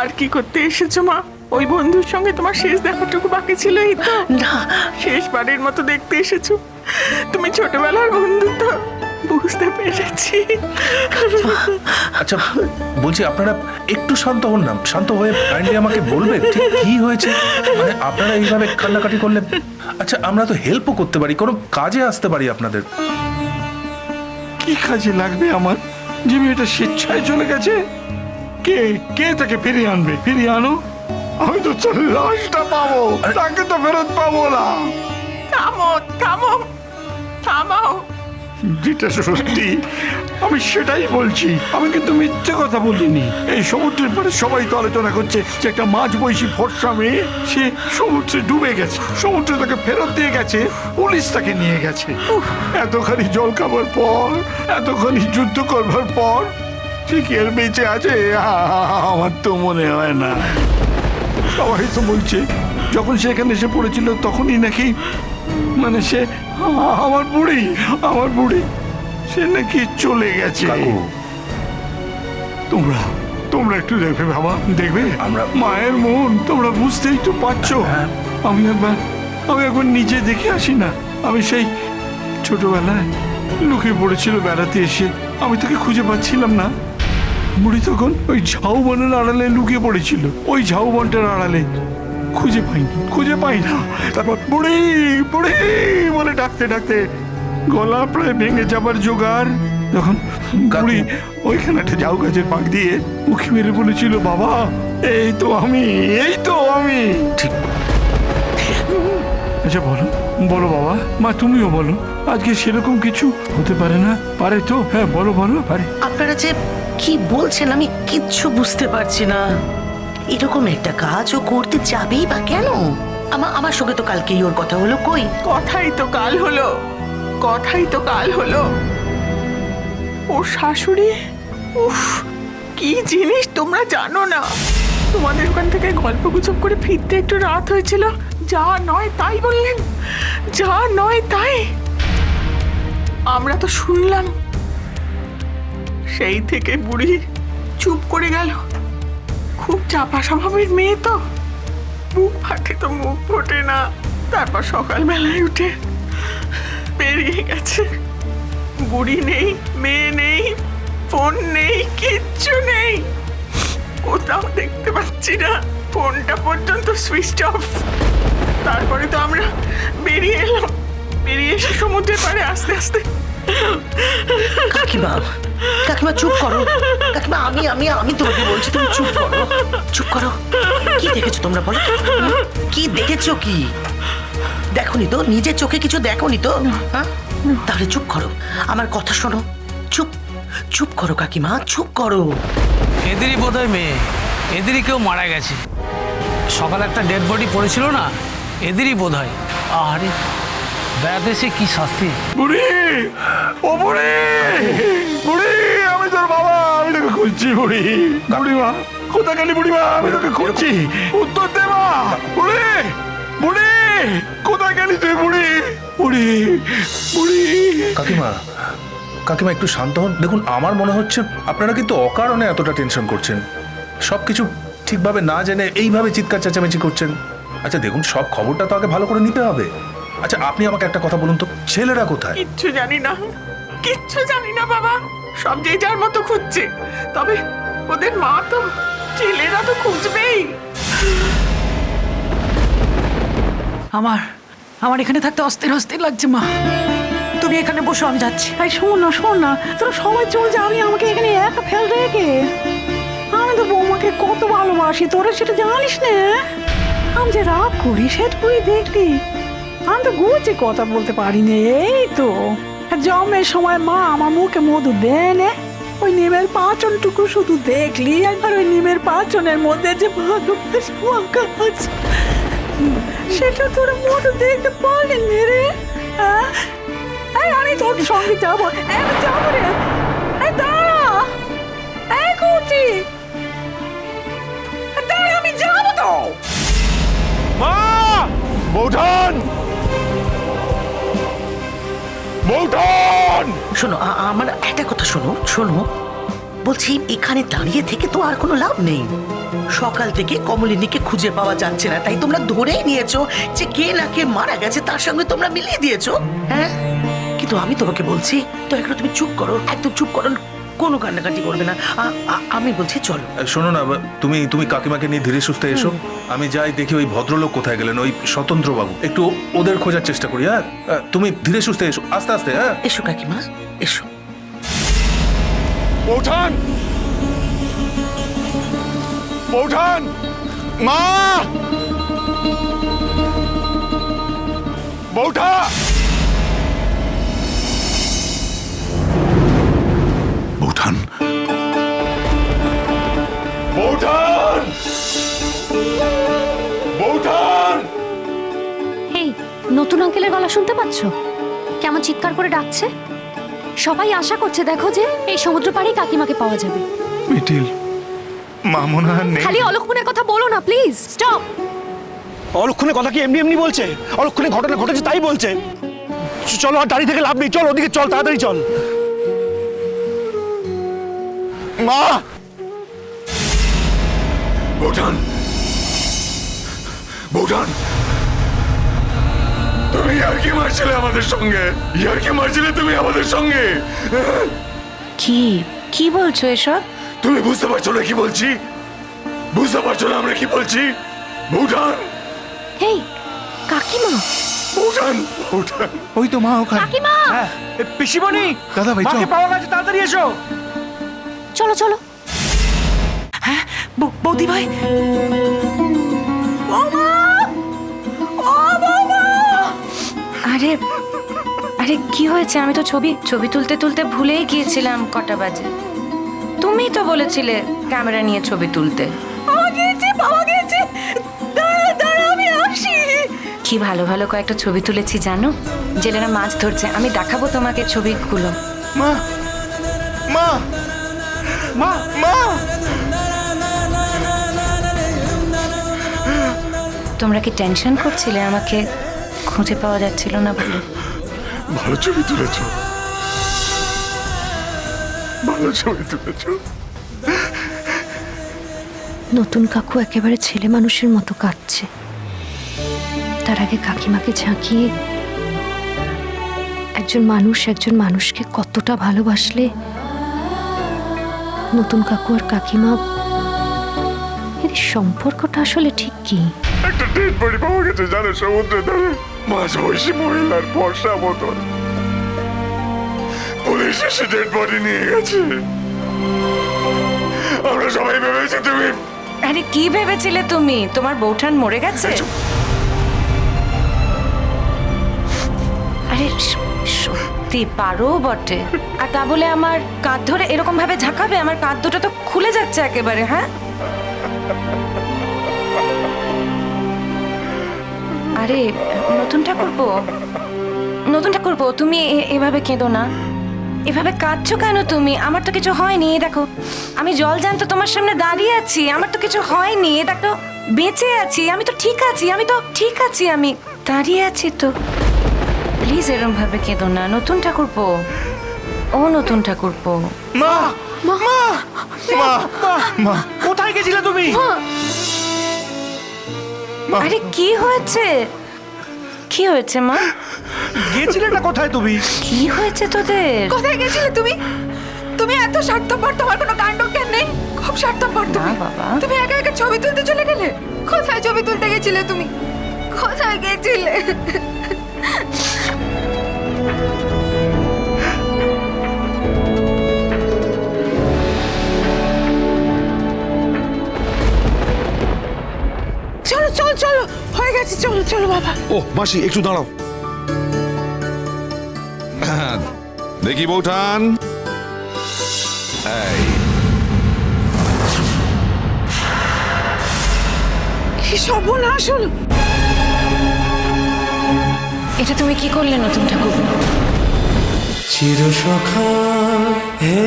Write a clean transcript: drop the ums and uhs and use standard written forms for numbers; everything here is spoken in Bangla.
আর কি করতে এসেছো মা? ওই বন্ধুর সঙ্গে তোমার শেষ দেখাটুকু বাকি ছিল, এই তো? না, শেষবারের মতো দেখতে এসেছো। তুমি ছোটবেলার বন্ধু তো, বুঝতে পেরেছি। আচ্ছা বলছি, আপনারা একটু শান্ত হন না। শান্ত হয়ে কাইন্ডলি আমাকে বলবেন ঠিক কি হয়েছে। মানে আপনারা এইভাবে কান্নাকাটি করলে, আচ্ছা আমরা তো হেল্পও করতে পারি, কোনো কাজে আসতে পারি আপনাদের। কি কাজে লাগবে আমার? যে মেয়েটা স্বেচ্ছায় চলে গেছে, কে কে তাকে ফিরিয়ে আনবে? ফিরিয়ে আনো, আমি তো লাশটা পাবো, তাকে তো ফেরত পাবো না। থামো থামো থামাও। যেটা সত্যি আমি সেটাই বলছি, আমি কিন্তু মিথ্যে কথা বলিনি। এই সমুদ্রের পরে সবাই তো আলোচনা করছে যে একটা মাঝ বয়সী ফর্সা মেয়ে সে সমুদ্রে ডুবে গেছে, সমুদ্রে তাকে ফেরত দিয়ে গেছে, পুলিশ তাকে নিয়ে গেছে। এতখানি জল খাবার পর, এতখানি যুদ্ধ করবার পর সে কি আর বেঁচে আছে? আমার তো মনে হয় না। সবাই তো বলছে যখন সে এখানে এসে পড়েছিল তখনই নাকি, মানে সে আমার বুড়ি সে নাকি চলে গেছে। কাকু, তোমরা তোমরা একটু দেখবে বাবা, দেখবে মায়ের মন তোমরা বুঝতেই তো পারছো। আমি একবার নিজে দেখে আসি না। আমি সেই ছোটবেলায় লুকিয়ে পড়েছিল বেড়াতে এসে, আমি তোকে খুঁজে পাচ্ছিলাম না। বুড়ি তখন ওই ঝাউবনের আড়ালে লুকিয়ে পড়েছিল, ওই ঝাউবনটার আড়ালে খুঁজে পাই না। তারপর বুড়ি বুড়ি বলে ডাকতে ডাকতে গলা প্রায় ভেঙে যাবার জোগাড়, তখন বুড়ি ওইখানে একটা ঝাউ গাছের পাক দিয়ে উঁকি মেরে বলেছিল, বাবা এই তো আমি। ঠিক। আচ্ছা বলো বাবা, মা তুমিও বলো, আজকে সেরকম কিছু হতে পারে না? পারে তো? হ্যাঁ বলো পারে। আপনারা যে কি বলছেন আমি কিচ্ছু বুঝতে পারছি না। এরকম একটা কাজ ও করতে যাবেই বা কেন? আমার সঙ্গে তো কালকেই ওর কথা হলো। কই? কথাই তো কাল হলো। ওর শাশুড়ি, উফ কি জিনিস তোমরা জানো না। তোমাদের ওখান থেকে গল্প গুজব করে ফিরতে একটু রাত হয়েছিল, যা নয় তাই বললেন, যা নয় তাই। আমরা তো শুনলাম, সেই থেকে বুড়ি চুপ করে গেল। খুব চাপা স্বভাবের মেয়ে তো, মুখ ফাটে তো মুখ ফোটে না। তারপর সকালবেলায় উঠে বেরিয়ে গেছে। বুড়ি নেই, মেয়ে নেই, ফোন নেই, কিচ্ছু নেই, কোথাও দেখতে পাচ্ছি না। ফোনটা পর্যন্ত সুইচ অফ। তারপরে তো আমরা বেরিয়ে এলাম, বেরিয়ে এসে সমুদ্রের পাড়ে আস্তে আস্তে। কাকিমা চুপ করো। কাকিমা আমি তোমাকে বলছি, তুমি চুপ করো। কি দেখেছো তোমরা বলো? কি দেখেছো? কি দেখোনি তো? নিজের চোখে কিছু দেখোনি তো? হ্যাঁ, তাহলে চুপ করো, আমার কথা শোনো। চুপ করো কাকিমা, চুপ করো। এদেরই বোধহয় মেয়ে, এদেরই কেউ মারা গেছে। সকালে একটা ডেড বডি পড়েছিল না, এদেরই বোধহয়। আরে বেড়াতে এসে কি শাস্তি। বুড়ি আমি তোর বাবা, আমি তোকে খুঁজছি। বুড়ি মা কোথায় গেলি? বুড়ি মা আমি তোকে খুঁজছি, উত্তর দে মা। বুড়ি কোথায় গেলি তুই? বুড়ি কাকিমা একটু শান্ত হন। দেখুন আমার মনে হচ্ছে আপনারা কিন্তু অকারণে এতটা টেনশন করছেন, সবকিছু ঠিকভাবে না জেনে এইভাবে চিৎকার চেঁচামেচি করছেন। আচ্ছা দেখুন, সব খবরটা তো আগে ভালো করে নিতে হবে। আচ্ছা আপনি আমাকে একটা কথা বলুন তো, ছেলেরা কোথায়? কিচ্ছু জানি না বাবা, সব যে যার মতো খুঁজছে। তবে ওদের মা তো, ছেলেরা তো খুঁজবেই। আমার এখানে থাকতে অস্থির লাগছে মা। তুমি এখানে বসো, আমি যাচ্ছি। এই শোন না, তোরা সবাই চল যা, আমাকে এখানে একা ফেল রেখে। আমি তো বৌমাকে কত ভালোবাসি, তোরা সেটা জানিস না? আমি যে রাগ করি সে তুই দেখলি। আমি তো গুছে কথা বলতে পারি না। এই তো জমের সময় মা আমার মুখে মধু দেনে, ওই নিমের পাচনটুকু শুধু দেখলি, একবার ওই নিমের পাচনের মধ্যে যে ভালোবাসা মাখা আছে সেটা তোরা মধু দেখতে পারলি না রে। আমি তোর সঙ্গে যাবো, আমি যাবো রে। দাঁড়া, করছি দাঁড়া, আমি যাবো তো। মা বৌঠান শোনো, আমার একটা কথা শোনো। বলছি এখানে দাঁড়িয়ে থেকে তো আর কোনো লাভ নেই। সকাল থেকে কমলিনীকে খুঁজে পাওয়া যাচ্ছে না, তাই তোমরা ধরেই নিয়েছো যে কে না কে মারা গেছে তার সঙ্গে তোমরা মিলিয়ে দিয়েছো। হ্যাঁ, কিন্তু আমি তোমাকে বলছি দয়া করে তুমি চুপ করো, একদম চুপ করো, কোনো কান্নাকাটি করবে না। আমি বলছি চলো। শোনো না, তুমি তুমি কাকিমাকে নিয়ে ধীরে সুস্থে এসো। আমি যাই দেখি ওই ভদ্রলোক কোথায় গেলেন, ওই স্বতন্ত্র বাবু, একটু ওদের খোঁজার চেষ্টা করি। হ্যাঁ, তুমি ধীরে সুস্থে এসো, আস্তে আস্তে। হ্যাঁ, এসো কাকিমা, এসো। বৌঠান, বৌঠান, মা, বৌঠা, বৌঠান, বৌঠান, বৌঠান। এই নতুন আঙ্কেলের গলা শুনতে পাচ্ছ? কেমন চিৎকার করে ডাকছে। সবাই আশা করছে দেখো যে এই সমুদ্র পাড়ে কাকিমাকে পাওয়া যাবে। মিটিল, মা মনে হয় নেই। খালি অলক্ষণের কথা বলো না প্লিজ, স্টপ। অলক্ষণের কথা কি এমনি এমনি বলছে? অলক্ষণে ঘটনা ঘটেছে তাই বলছে। চলো, আর দাঁড়িয়ে থেকে লাভ নেই, চল ওদিকে, চল তাড়াতাড়ি চল। মা, বৌঠান, বৌঠান, তুমি ইয়ার্কি মারছিলে আমাদের সঙ্গে, ইয়ার্কি মারছিলে তুমি আমাদের সঙ্গে। কি কি বলছো এসব? তুমি বুঝতে পারছো না কি বলছি? বুঝতে পারছো না আমরা কি বলছি? বৌঠান, হেই কাকিমা, বৌঠান, বৌঠান। ওই তো মা ওখানে। কাকিমা, পিসিমণি, দাদা ভাই, মাকে পাওয়া গেছে, তাড়াতাড়ি এসো। চলো চলো। হ্যাঁ বৌদি ভাই, আরে আরে কি হয়েছে? আমি তো ছবি তুলতে তুলতে ভুলেই গিয়েছিলাম কটা বাজে। তুমিই তো বলেছিলে ক্যামেরা নিয়ে ছবি তুলতে। পাওয়া গেছে। দাঁড়া দাঁড়া, আমি আসি। কি ভালো ভালো কয়েকটা ছবি তুলেছি জানো, জেলেরা মাছ ধরছে। আমি দেখাবো তোমাকে ছবিগুলো। মা, মা, মা, মা। তোমরা কি টেনশন করছিলে আমাকে খুঁজে পাওয়া যাচ্ছিল না বলে? ভালো ছবি তুলেছো, ভালো ছবি তুলেছো। নতুন কাকু একেবারে ছেলে মানুষের মতো কাঁদছে। তার আগে কাকিমাকে ঝাঁকিয়ে একজন মানুষকে কতটা ভালোবাসলে নতুন কাকু আর কাকিমা, এদের সম্পর্কটা আসলে ঠিক কি? একটা ডেড বডি পাওয়া গেছে জানো, সমুদ্রের ধারে, মাঝ বয়সী মহিলার বর্ষা বোতল। পুলিশ এসে ডেড বডি নিয়ে গেছে। আমরা সবাই ভেবেছি তুমি। আরে কি ভেবেছিলে তুমি? তোমার বৌঠান মরে গেছে? আরে সত্যি পারো বটে। আর তা বলে আমার কাঁধ ধরে এরকম ভাবে ঝাঁকাবে? আমার কাঁধ দুটো তো খুলে যাচ্ছে একেবারে। হ্যাঁ, আরে নতুন ঠাকুরপো, তুমি এভাবে কেঁদো না। এভাবে কাঁদছো কেন তুমি? আমার তো কিছু হয়নি। দেখো আমি জল জ্যান্ত তোমার সামনে দাঁড়িয়ে আছি, আমার তো কিছু হয়নি। দেখো বেঁচে আছি, আমি তো ঠিক আছি, আমি দাঁড়িয়ে আছি তো। প্লিজ এরকম ভাবে কেঁদো না নতুন ঠাকুরপো। ও নতুন ঠাকুরপো। মা, মা, মা, মা, কোথায় গেছিলে তুমি? আরে কি হয়েছে? কি হয়েছে মা? গেছিলে না কোথায় তুমি? কি হয়েছে তোদের? কোথায় গেছিলে তুমি? তুমি এত স্বার্থপর, তোমার কোনো কাণ্ড জ্ঞান নেই। খুব স্বার্থপর তুমি। না বাবা। তুমি একা একা ছবি তুলতে চলে গেলে। কোথায় ছবি তুলতে গেছিলে তুমি? কোথায় গেছিলে? চলো চলো চলো, হয়ে গেছে, চলো চলো বাবা। ও মাসি, একটু দাঁড়াও। দেখি বৌঠান, এই কি সর্বনাশ হলো! এটা তুমি কি করলে নতুন ঠাকুর? চির সখা হে